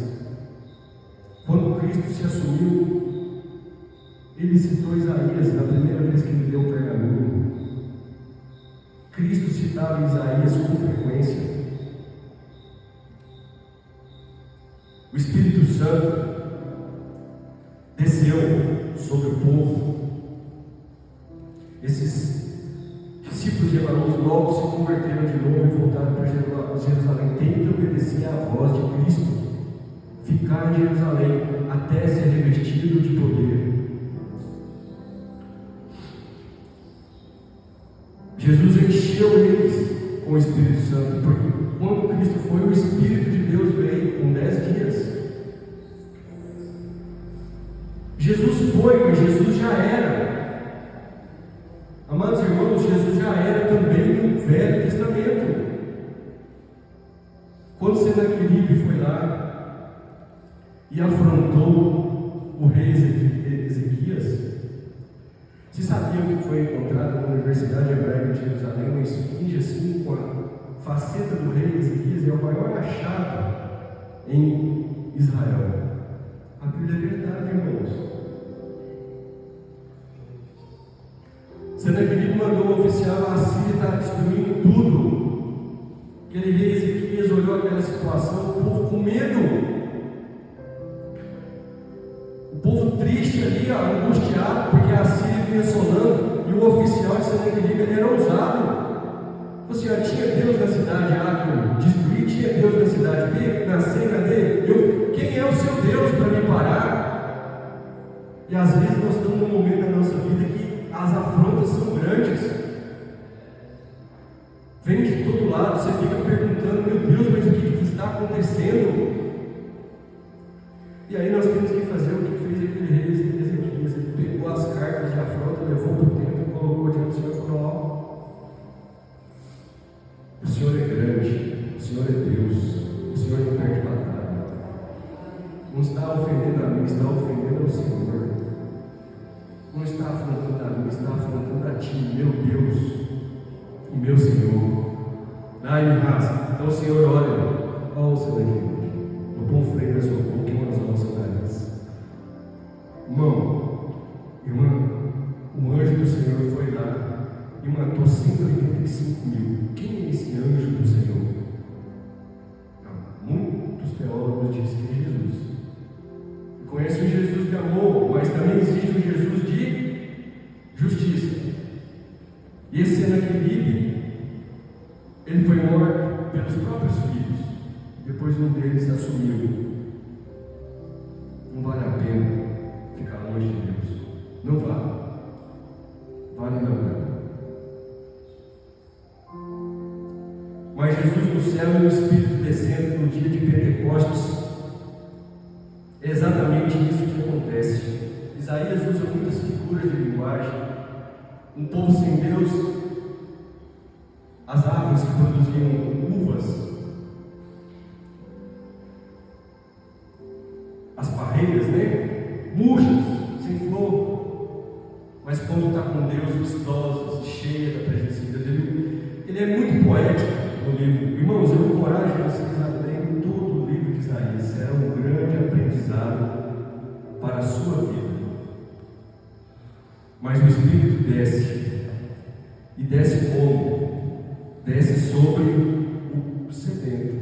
Quando Cristo se assumiu, ele citou Isaías na primeira vez que ele deu o pergaminho. Cristo citava Isaías com frequência. O Espírito Santo desceu sobre o povo. Esses discípulos de Emaús logo se converteram de novo e voltaram para Jerusalém. Tem que obedecer à voz de Cristo. Ficar em Jerusalém até ser revestido de poder. Jesus encheu eles com o Espírito Santo, porque quando Cristo foi, o Espírito de Deus veio com 10 dias. Jesus foi, mas Jesus já era. Amados irmãos, Jesus já era também no Velho Testamento. Quando você Senaqueribe foi lá e afrontou o rei Ezequias. Você sabia que foi encontrado na Universidade Hebraica de Jerusalém uma esfinge assim com a faceta do rei Ezequias? É o maior achado em Israel. A Bíblia é verdade, irmãos. Senaqueribe mandou o oficial: a Síria está destruindo tudo. Aquele rei Ezequias olhou aquela situação, o povo com medo, o povo triste ali, angustiado, porque a Síria vinha assolando, e o oficial de Senaqueribe, ele era ousado. Você tinha Deus na cidade A que eu destruí, tinha Deus na cidade B, na C, cadê? Quem é o seu Deus para me parar? E às vezes nós estamos num momento da nossa vida que as afrontas são grandes, vem de todo lado, você fica perguntando: meu Deus, mas o que está acontecendo? E aí nós temos que fazer o que fez aquele rei Ezequias. Ele pegou as cartas de afronta, levou para o templo, colocou diante do Senhor e falou: ó, o Senhor é grande, o Senhor é Deus, o Senhor não perde batalha. Não está ofendendo a mim, está ofendendo ao Senhor. Não está afrontando a mim, está afrontando a ti, meu Deus e meu Senhor. Dai-me raça. Então o Senhor olha: ó, o Senhor aqui, eu ponho freio na sua boca e uma anzol no seu nariz. Irmão, irmã, o anjo do Senhor foi lá e matou 185 mil. Quem é esse anjo do Senhor? Muitos teólogos dizem que é Jesus. Conhece um Jesus de amor, mas também existe um Jesus de justiça. E esse Senaqueribe, ele foi morto pelos próprios filhos. Depois um deles assumiu. Não vale a pena ficar longe de Deus. Não vale. Vale não. Mas Jesus no céu e o Espírito descendo no dia de Pentecostes, é exatamente isso que acontece. Isaías usa muitas figuras de linguagem. Um povo sem Deus, as árvores que produziam uvas, as parreiras, né? Murchas, sem flor. Mas quando está com Deus, vistosas, cheia da presença de Deus, ele é muito poético no livro. Irmãos, eu encorajo vocês a lerem todo o livro de Isaías. Será um grande aprendizado para a sua vida. Mas o Espírito desce, e desce como? Desce sobre o sedento.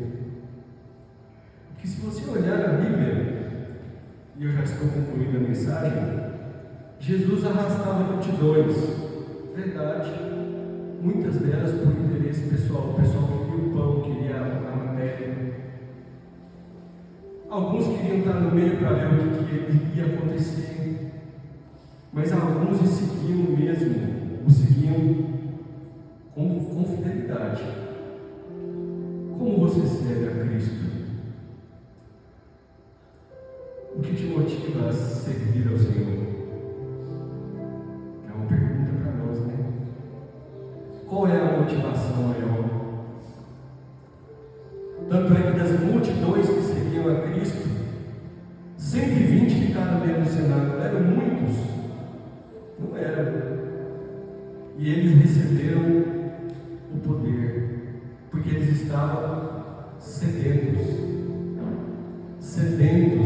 Porque se você olhar na Bíblia, e eu já estou concluindo a mensagem, Jesus arrastava multidões. Verdade, muitas delas por interesse pessoal. O pessoal queria o pão, queria a matéria. Alguns queriam estar no meio para ver o que ia acontecer, mas alguns o seguiam mesmo, o seguiam com fidelidade. Como você serve a Cristo? O que te motiva a servir ao Senhor? É uma pergunta para nós, né? Qual é a motivação maior? Tanto é que das multidões que seguiam a Cristo, 120 ficaram dentro do cenáculo. Eram muitos? Não eram. E eles receberam o poder, porque eles estavam sedentos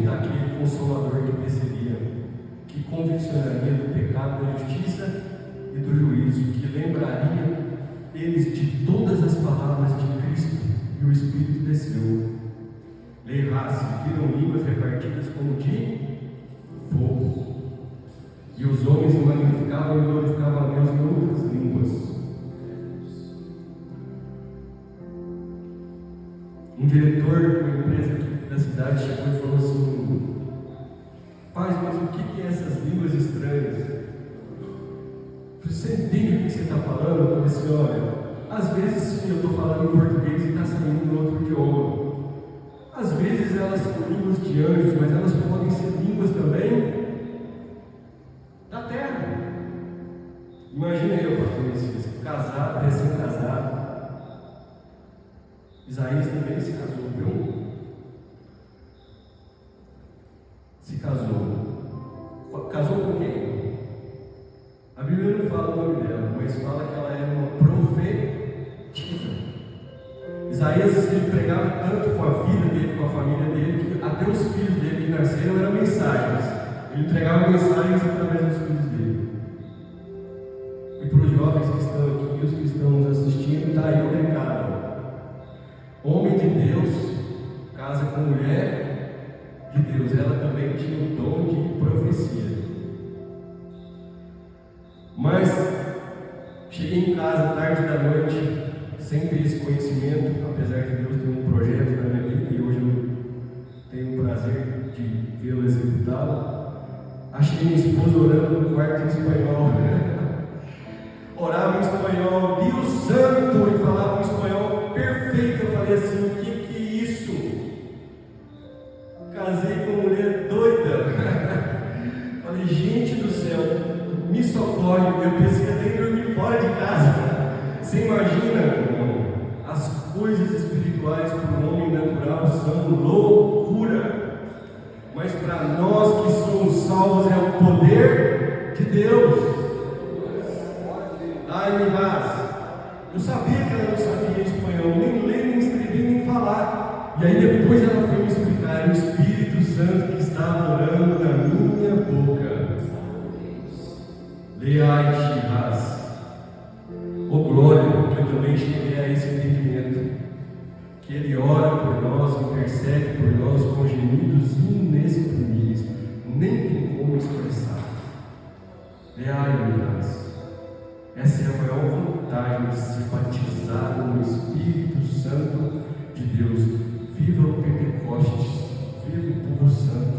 daquele Consolador que desceria, que convencionaria do pecado, da justiça e do juízo, que lembraria eles de todas as palavras de Cristo. E o Espírito desceu. Leirasse, viram línguas repartidas como de fogo. E os homens magnificavam e glorificavam a Deus em outras línguas. Um diretor de uma empresa aqui da cidade chegou e falou assim: Paz, mas o que é essas línguas estranhas? Você entende o que você está falando? Eu falei assim: olha, às vezes sim, eu estou falando em português e está saindo em outro idioma. Às vezes elas são línguas de anjos, mas elas podem ser línguas também da terra. Imagina eu, pastor Messias, casado, recém-casado. Isaías também se casou, viu? casou. Casou com quem? A Bíblia não fala o nome dela, mas fala que ela era uma profetisa. Isaías, ele pregava tanto com a vida dele, com a família dele, que até os filhos dele que nasceram eram mensagens. Ele entregava mensagens através dos filhos dele. E para os jovens que estão aqui, os que estão nos assistindo, está aí o recado. Homem de Deus casa com mulher de Deus. Ela também tinha o dom de profecia. Mas cheguei em casa tarde da noite, sem ter esse conhecimento, apesar de Deus ter um projeto na minha vida e hoje eu tenho o prazer de vê-lo executá-lo. Achei minha esposa orando no quarto em espanhol. Orava em espanhol, Deus Santo, e falava em espanhol perfeito. Eu falei assim: o que é isso? Casei com uma mulher doida. Falei: gente do céu, me socorre. Eu pensei até em dormir fora de casa. Você imagina, irmão, as coisas espirituais para o homem natural são loucura, mas para nós que somos salvos é o poder de Deus. Ai, me rasga. Eu sabia que ela não sabia espanhol, nem ler, nem escrever, nem falar. E aí depois ela foi me explicar: o Espírito Santo que estava orando na minha boca. Leai, Shiraz. Oh glória, que eu também cheguei a esse entendimento, que Ele ora por nós, intercede por nós com gemidos inexprimíveis, nem tem como expressar. Leai, Shiraz. Essa é a maior vantagem de se batizar no Espírito Santo de Deus. Viva o Pentecostes, viva o povo santo.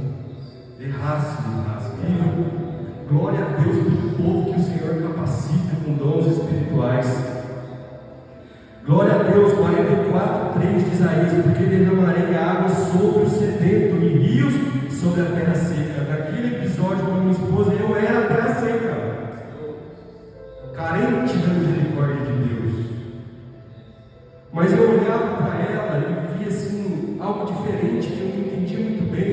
Derrace, viva. Glória a Deus pelo povo que o Senhor capacita com dons espirituais. Glória a Deus, 44:3 de Isaías: porque derramarei água sobre o sedento e rios sobre a terra seca. Naquele episódio com a minha esposa, eu era a terra seca, carente da misericórdia de Deus. Mas eu olhava para ela e via assim algo diferente que eu não entendia muito bem.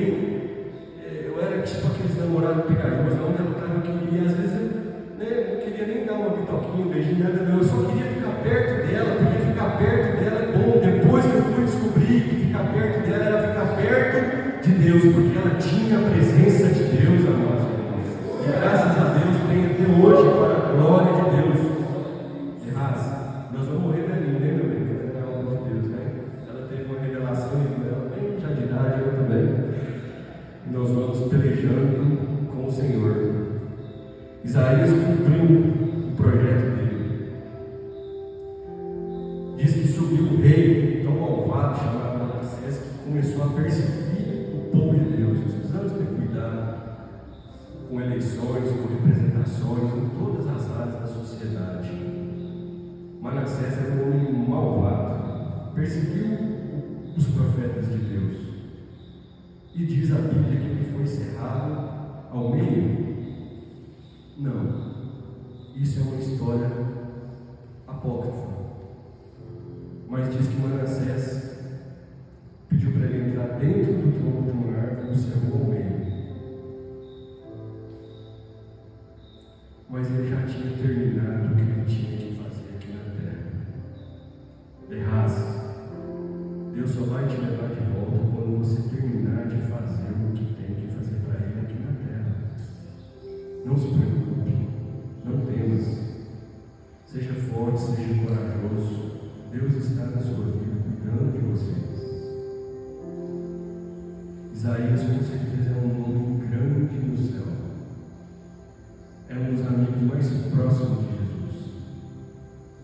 Eu era tipo aqueles namorados pegajosos, onde ela estava, eu queria, às vezes eu não queria nem dar uma bitoquinha, um beijinho, nada, não. Eu só queria ficar perto dela, porque ficar perto dela é bom. Depois que eu fui descobrir que ficar perto dela era ficar perto de Deus, porque ela tinha a presença de Deus, amados irmãos. E graças a Deus tem até hoje, para a glória de Deus. Nós vamos morrer velhinho, né, meu bem? Pelo amor de Deus, né? Ela teve uma revelação e ela bem já de idade, eu também. E nós vamos pelejando com o Senhor. Isaías cumpriu o projeto dele. Diz que subiu um rei tão malvado chamado Manassés, que começou a perseguir o povo de Deus. Nós precisamos ter cuidado com eleições, com representações, em todas as áreas da sociedade. Manassés era um homem malvado, perseguiu os profetas de Deus. E diz a Bíblia que ele foi cerrado ao meio. Não, isso é uma história apócrifa. Mas diz que Manassés pediu para ele entrar dentro do tronco de uma árvore e o cerrou ao meio. Mas ele já tinha terminado o que ele tinha que fazer aqui na terra. Derraça. Deus só vai te levar de volta quando você terminar de fazer o que tem que fazer para Ele aqui na terra. Não se preocupe, não temas. Seja forte, seja corajoso. Deus está na sua vida, cuidando de você. Isaías com certeza é um nome grande no céu. É um dos amigos mais próximos de Jesus.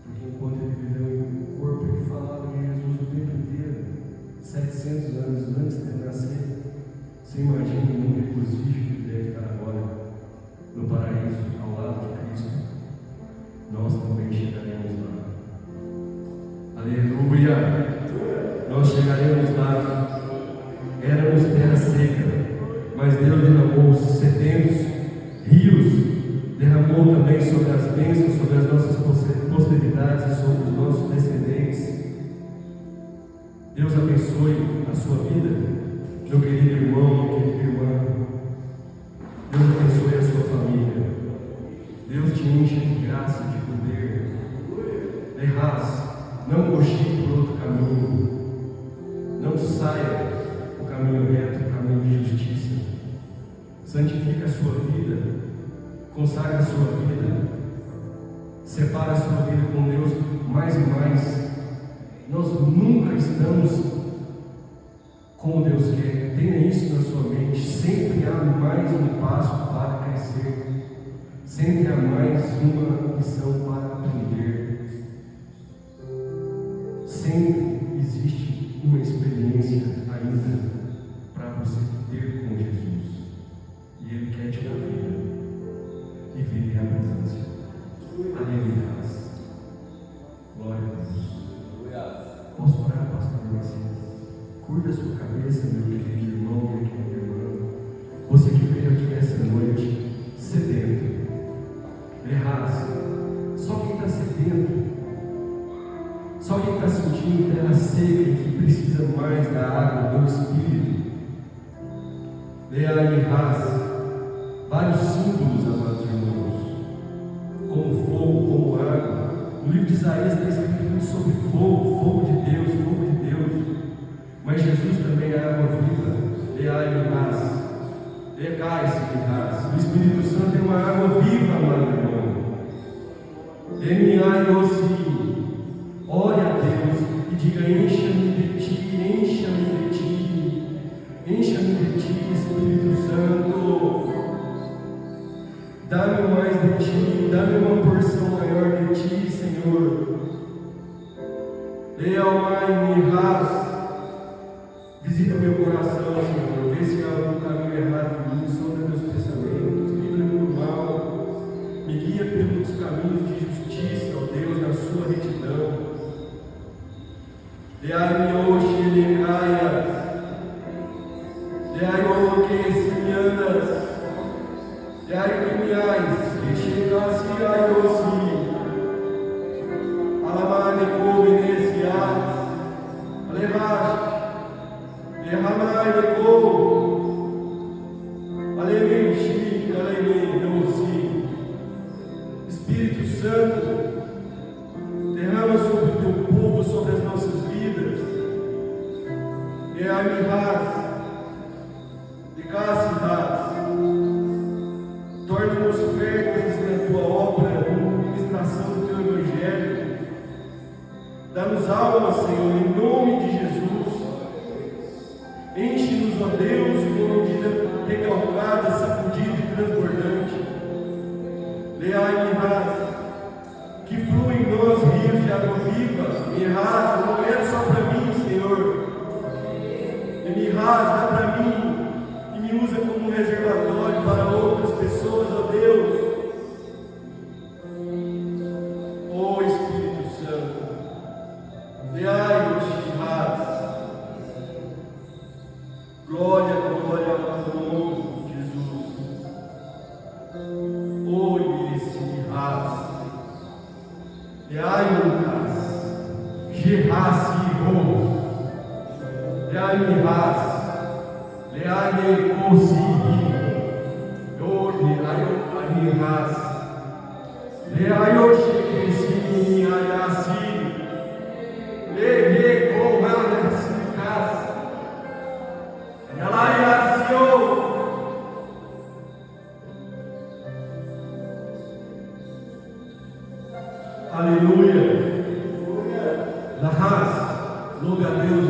Porque enquanto ele viveu em corpo, ele falava de Jesus o tempo inteiro. 700 anos antes de nascer. Você imagina o mundo regozijo que ele deve estar agora no paraíso, ao lado de Cristo. Nós também chegaremos lá. Aleluia! Nós chegaremos lá. Éramos terra seca, mas Deus derramou os sedentos, rios, derramou também sobre as bênçãos, sobre as nossas posteridades e sobre os nossos descendentes. Deus abençoe a sua vida, meu querido irmão, minha querida irmã. te encha de graça e de poder. Não cogite por outro caminho. Não saia o caminho reto, o caminho de justiça. Santifica a sua vida. Consagra a sua vida. Separa a sua vida com Deus mais e mais. Nós nunca estamos como Deus quer. Tenha isso na sua mente. Sempre há mais um passo para crescer. Sempre há mais uma missão para aprender. Sempre existe uma experiência ainda para você ter com Jesus. E Ele quer te dar vida e viver a abundância. Aleluia. Glória a Deus. Posso orar, pastor Messias? Curva a sua cabeça, meu querido irmão, minha querida irmã. Você que veio aqui nessa noite sedento. Só quem está sedento, só quem está sentindo terra seca e que precisa mais da água do Espírito. Vários símbolos, amados irmãos, como fogo, como água. No livro de Isaías está escrito muito sobre fogo, fogo de Deus, fogo de Deus. Mas Jesus também é água viva. O Espírito Santo é uma água viva, amado irmão. Ore a Deus e diga: encha-me de ti, encha-me de ti, encha-me de ti, Espírito Santo. Dá-me mais de ti, dá-me uma porção maior de ti, Senhor. Visita meu coração, Senhor. Vê se há algum caminho errado em mim, sonda meus pensamentos, livra-me do mal. Me guia pelos caminhos de justiça, ó Deus, na sua retidão. Espírito Santo, derrama sobre o teu povo, sobre as nossas vidas. Torna-nos férteis na tua obra, na ministração do teu Evangelho. Dá-nos alma, Senhor, em nome de Jesus. Enche-nos, ó Deus, com uma medida recalcada, sacudida e transbordante. Que flua em nós rios de água viva. Não quero só para mim, Senhor. Dá para mim e me usa como um reservatório para outras pessoas, ó Deus. Ó Espírito Santo. Glória, glória ao teu nome, Jesus. Aleluia. Louve a Deus.